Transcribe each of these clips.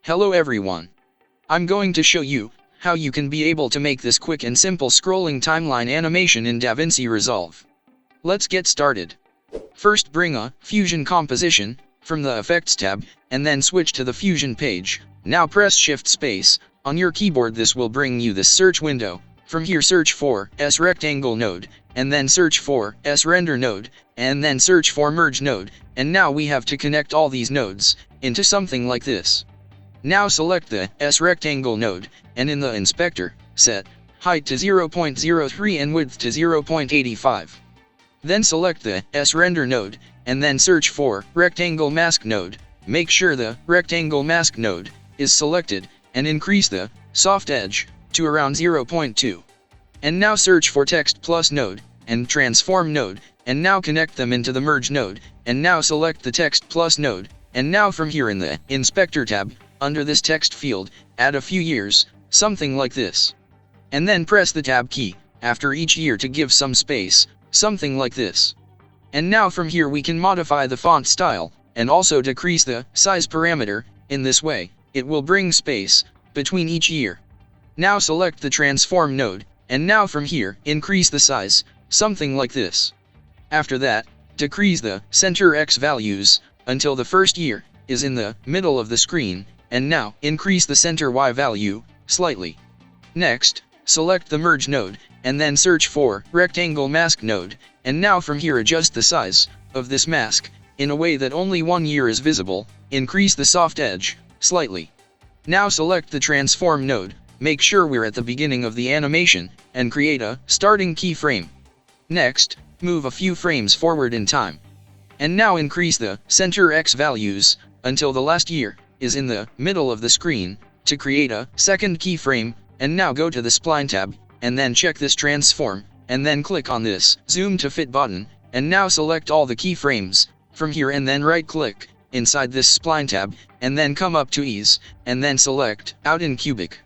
Hello everyone. I'm going to show you how you can be able to make this quick and simple scrolling timeline animation in DaVinci Resolve. Let's get started. First, bring a Fusion composition from the Effects tab, and then switch to the Fusion page. Now press Shift Space on your keyboard. This will bring you this search window. From here, search for S-Rectangle node, and then search for S-Render node, and then search for Merge node, and now we have to connect all these nodes into something like this. Now select the S-Rectangle node, and in the inspector, set height to 0.03 and width to 0.85. Then select the S-Render node, and then search for Rectangle Mask node. Make sure the Rectangle Mask node is selected, and increase the soft edge to around 0.2. And now search for Text Plus node, and Transform node, and now connect them into the Merge node, and now select the Text Plus node, and now from here in the Inspector tab, under this text field, add a few years, something like this. And then press the Tab key after each year to give some space, something like this. And now from here we can modify the font style, and also decrease the size parameter. In this way, it will bring space between each year. Now select the Transform node, and now from here, increase the size, something like this. After that, decrease the center X values until the first year is in the middle of the screen, and now increase the center Y value slightly. Next, select the Merge node, and then search for Rectangle Mask node, and now from here adjust the size of this mask in a way that only 1 year is visible. Increase the soft edge slightly. Now select the Transform node, make sure we're at the beginning of the animation, and create a starting keyframe. Next, move a few frames forward in time. And now increase the center X values until the last year is in the middle of the screen to create a second keyframe. And now go to the Spline tab, and then check this Transform, and then click on this Zoom to Fit button, and now select all the keyframes from here, and then right click inside this Spline tab, and then come up to Ease, and then select Out in Cubic.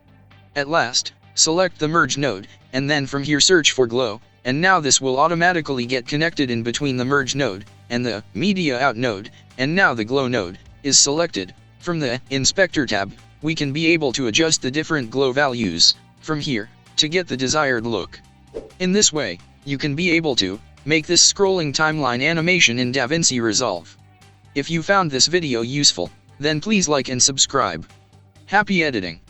At last, select the Merge node, and then from here search for Glow, and now this will automatically get connected in between the Merge node and the Media Out node, and now the Glow node is selected. From the Inspector tab, we can be able to adjust the different glow values from here to get the desired look. In this way, you can be able to make this scrolling timeline animation in DaVinci Resolve. If you found this video useful, then please like and subscribe. Happy editing!